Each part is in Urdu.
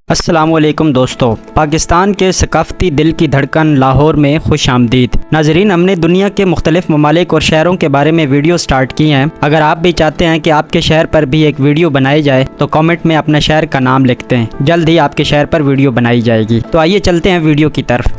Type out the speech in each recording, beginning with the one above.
السلام علیکم دوستو، پاکستان کے ثقافتی دل کی دھڑکن لاہور میں خوش آمدید۔ ناظرین، ہم نے دنیا کے مختلف ممالک اور شہروں کے بارے میں ویڈیو سٹارٹ کی ہیں۔ اگر آپ بھی چاہتے ہیں کہ آپ کے شہر پر بھی ایک ویڈیو بنائی جائے تو کامنٹ میں اپنا شہر کا نام لکھتے ہیں، جلد ہی آپ کے شہر پر ویڈیو بنائی جائے گی۔ تو آئیے چلتے ہیں ویڈیو کی طرف۔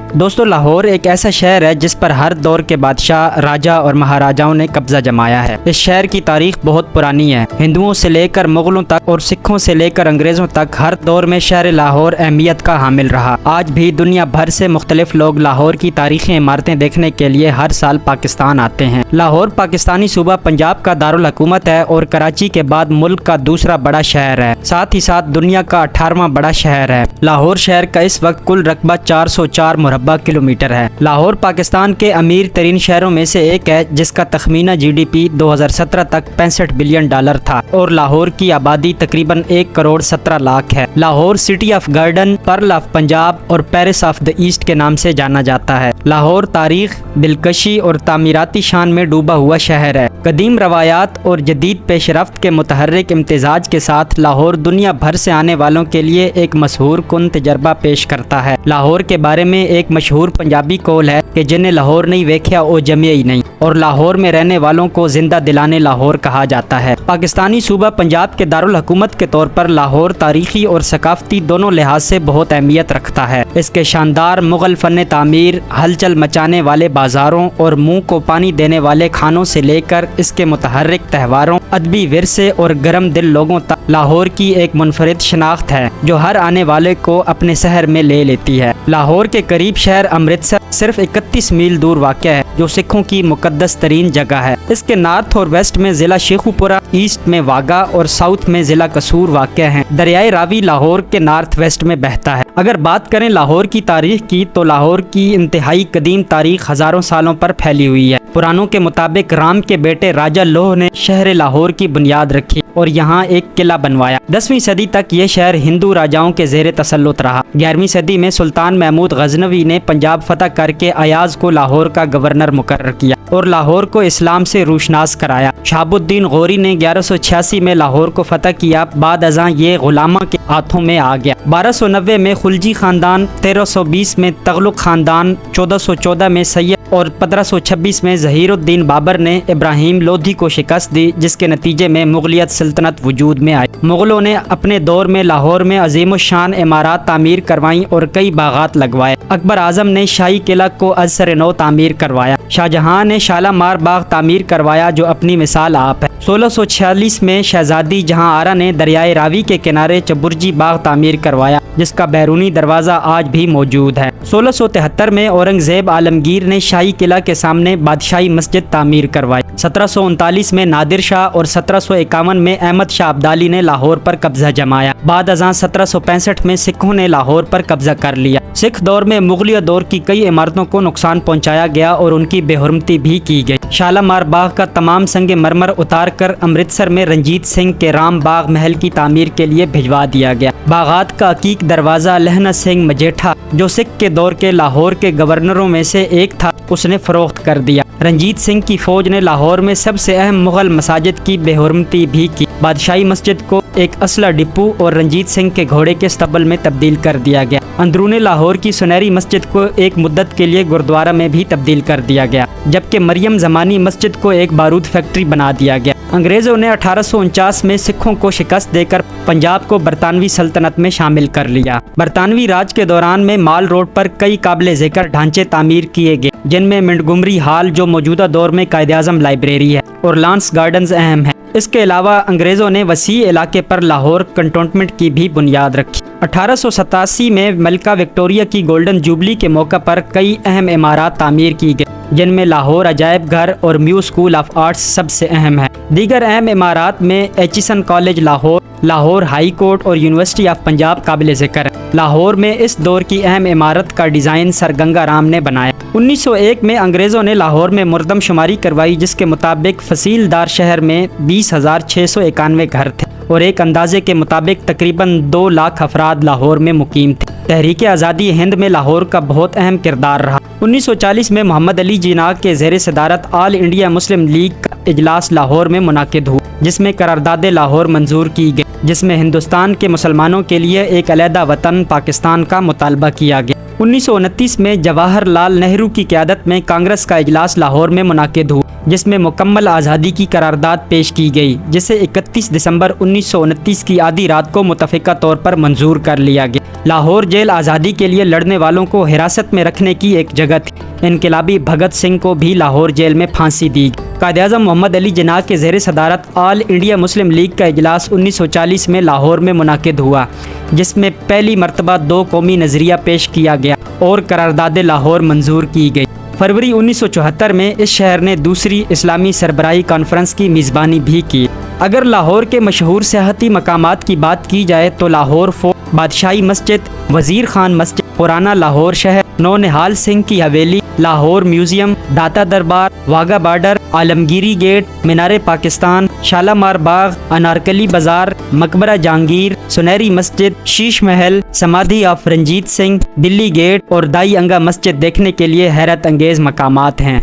دوستو، لاہور ایک ایسا شہر ہے جس پر ہر دور کے بادشاہ، راجہ اور مہاراجاؤں نے قبضہ جمایا ہے۔ اس شہر کی تاریخ بہت پرانی ہے۔ ہندوؤں سے لے کر مغلوں تک اور سکھوں سے لے کر انگریزوں تک ہر دور میں شہر لاہور اہمیت کا حامل رہا۔ آج بھی دنیا بھر سے مختلف لوگ لاہور کی تاریخی عمارتیں دیکھنے کے لیے ہر سال پاکستان آتے ہیں۔ لاہور پاکستانی صوبہ پنجاب کا دارالحکومت ہے اور کراچی کے بعد ملک کا دوسرا بڑا شہر ہے، ساتھ ہی ساتھ دنیا کا 18واں بڑا شہر ہے۔ لاہور شہر کا اس وقت کل رقبہ 404 مربع کلومیٹر ہے۔ لاہور پاکستان کے امیر ترین شہروں میں سے ایک ہے، جس کا تخمینہ جی ڈی پی 2017 تک $65 بلین تھا اور لاہور کی آبادی تقریباً 1,17,00,000 ہے۔ Lahore city of garden, Pearl of Punjab اور پیرس آف دا ایسٹ کے نام سے جانا جاتا ہے۔ لاہور تاریخ، دلکشی اور تعمیراتی شان میں ڈوبا ہوا شہر ہے۔ قدیم روایات اور جدید پیش رفت کے متحرک امتزاج کے ساتھ لاہور دنیا بھر سے آنے والوں کے لیے ایک مسحور کن تجربہ پیش کرتا ہے۔ لاہور کے بارے میں ایک مشہور پنجابی قول ہے کہ جنہیں لاہور نہیں ویکھیا او جمیا ہی نہیں، اور لاہور میں رہنے والوں کو زندہ دلانے لاہور کہا جاتا ہے۔ پاکستانی صوبہ پنجاب کے دارالحکومت کے طور پر لاہور تاریخی اور ثقافتی دونوں لحاظ سے بہت اہمیت رکھتا ہے۔ اس کے شاندار مغل فن تعمیر، ہلچل مچانے والے بازاروں اور منہ کو پانی دینے والے کھانوں سے لے کر اس کے متحرک تہواروں، ادبی ورثے اور گرم دل لوگوں تک لاہور کی ایک منفرد شناخت ہے جو ہر آنے والے کو اپنے شہر میں لے لیتی ہے۔ لاہور کے قریب شہر امرتسر صرف 31 میل دور واقع ہے، جو سکھوں کی مقدس ترین جگہ ہے۔ اس کے نارتھ اور ویسٹ میں ضلع شیخوپورہ، ایسٹ میں واگا اور ساؤتھ میں ضلع قصور واقع ہیں۔ دریائے راوی لاہور کے نارتھ ویسٹ میں بہتا ہے۔ اگر بات کریں لاہور کی تاریخ کی تو لاہور کی انتہائی قدیم تاریخ ہزاروں سالوں پر پھیلی ہوئی ہے۔ پرانوں کے مطابق رام کے بیٹے راجہ لوہ نے شہر لاہور کی بنیاد رکھی اور یہاں ایک قلعہ بنوایا۔ 10ویں صدی تک یہ شہر ہندو راجاؤں کے زیر تسلط رہا۔ 11ویں صدی میں سلطان محمود غزنوی نے پنجاب فتح کر کے ایاز کو لاہور کا گورنر مقرر کیا اور لاہور کو اسلام سے روشناس کرایا۔ شہاب الدین غوری نے 1186 میں لاہور کو فتح کیا، بعد ازاں یہ غلاموں کے ہاتھوں میں آ گیا۔ 1290 میں خلجی خاندان، 1320 میں تغلق خاندان، 1414 میں سید اور 1526 میں ظہیر الدین بابر نے ابراہیم لودھی کو شکست دی، جس کے نتیجے میں مغلیت سلطنت وجود میں آئی۔ مغلوں نے اپنے دور میں لاہور میں عظیم الشان عمارات تعمیر کروائیں اور کئی باغات لگوائے۔ اکبر اعظم نے شاہی قلعہ کو از سر نو تعمیر کروایا۔ شاہ جہاں نے شالامار باغ تعمیر کروایا جو اپنی مثال آپ ہے۔ 1646 میں شہزادی جہاں آرا نے دریائے راوی کے کنارے چبرجی باغ تعمیر کروایا، جس کا بیرونی دروازہ آج بھی موجود ہے۔ 1673 میں اورنگزیب عالمگیر نے شاہی قلعہ کے سامنے بادشاہی مسجد تعمیر کروائی۔ 1739 میں نادر شاہ اور 1751 میں احمد شاہ ابدالی نے لاہور پر قبضہ جمایا۔ بعد ازاں 1765 میں سکھوں نے لاہور پر قبضہ کر لیا۔ سکھ دور میں مغلیہ دور کی کئی عمارتوں کو نقصان پہنچایا گیا اور ان کی بے حرمتی بھی کی گئی۔ شالامار باغ کا تمام سنگ مرمر اتار کر امرتسر میں رنجیت سنگھ کے رام باغ محل کی تعمیر کے لیے بھجوا دیا گیا۔ باغات کا عقیق دروازہ لہنا سنگھ مجیٹھا، جو سکھ کے دور کے لاہور کے گورنروں میں سے ایک تھا، اس نے فروخت کر دیا۔ رنجیت سنگھ کی فوج نے لاہور میں سب سے اہم مغل مساجد کی بے حرمتی بھی کی۔ بادشاہی مسجد کو ایک اسلحہ ڈپو اور رنجیت سنگھ کے گھوڑے کے اسطبل میں تبدیل کر دیا گیا۔ اندرون لاہور کی سنہری مسجد کو ایک مدت کے لیے گردوارہ میں بھی تبدیل کر دیا گیا، جبکہ مریم زمانی مسجد کو ایک بارود فیکٹری بنا دیا گیا۔ انگریزوں نے 1849 میں سکھوں کو شکست دے کر پنجاب کو برطانوی سلطنت میں شامل کر لیا۔ برطانوی راج کے دوران میں مال روڈ پر کئی قابل ذکر ڈھانچے تعمیر کیے گئے، جن میں منٹگمری ہال جو موجودہ دور میں قائد اعظم لائبریری ہے اور لانس گارڈنز اہم ہیں۔ اس کے علاوہ انگریزوں نے وسیع علاقے پر لاہور کنٹونمنٹ کی بھی بنیاد رکھی۔ 1887 میں ملکہ وکٹوریہ کی گولڈن جوبلی کے موقع پر کئی اہم عمارات تعمیر کی گئی، جن میں لاہور عجائب گھر اور میو اسکول آف آرٹس سب سے اہم ہے۔ دیگر اہم عمارات میں Aitchison college Lahore, Lahore high court اور یونیورسٹی آف پنجاب قابل ذکر ہے۔ لاہور میں اس دور کی اہم عمارت کا ڈیزائن سر گنگا رام نے بنایا۔ 1901 میں انگریزوں نے لاہور میں مردم شماری کروائی، جس کے مطابق فصیل دار شہر میں 20,691 گھر تھے اور ایک اندازے کے مطابق تقریباً 2 لاکھ افراد لاہور میں مقیم تھے۔ تحریک آزادی ہند میں لاہور کا بہت اہم کردار رہا۔ 1940 میں محمد علی جناح کے زیر صدارت آل انڈیا مسلم لیگ کا اجلاس لاہور میں منعقد ہوا، جس میں قرارداد لاہور منظور کی گئی، جس میں ہندوستان کے مسلمانوں کے لیے ایک علیحدہ وطن پاکستان کا مطالبہ کیا گیا۔ 1929 میں جواہر لال نہرو کی قیادت میں کانگریس کا اجلاس لاہور میں منعقد ہوا، جس میں مکمل آزادی کی قرارداد پیش کی گئی، جسے 31 دسمبر 1929 کی آدھی رات کو متفقہ طور پر منظور کر لیا گیا۔ لاہور جیل آزادی کے لیے لڑنے والوں کو حراست میں رکھنے کی ایک جگہ تھی۔ انقلابی بھگت سنگھ کو بھی لاہور جیل میں پھانسی دی گئی۔ قائد اعظم محمد علی جناح کے زیر صدارت آل انڈیا مسلم لیگ کا اجلاس 1940 میں لاہور میں منعقد ہوا، جس میں پہلی مرتبہ 2 قومی نظریہ پیش کیا گیا اور قرارداد لاہور منظور کی گئی۔ فروری 1974 میں اس شہر نے دوسری اسلامی سربراہی کانفرنس کی میزبانی بھی کی۔ اگر لاہور کے مشہور سیاحتی مقامات کی بات کی جائے تو لاہور فورٹ، بادشاہی مسجد، وزیر خان مسجد، پرانا لاہور شہر، نونہال سنگھ کی حویلی، Lahore museum, Data Darbar, Wagah border, Alamgiri gate, Minar Pakistan, Shalamar Bagh, Anarkali Bazaar, Maqbara Jahangir, Sunehri Masjid, Sheesh Mahal, Samadhi of Ranjit Singh, Delhi gate اور دائی انگا مسجد دیکھنے کے لیے حیرت انگیز مقامات ہیں۔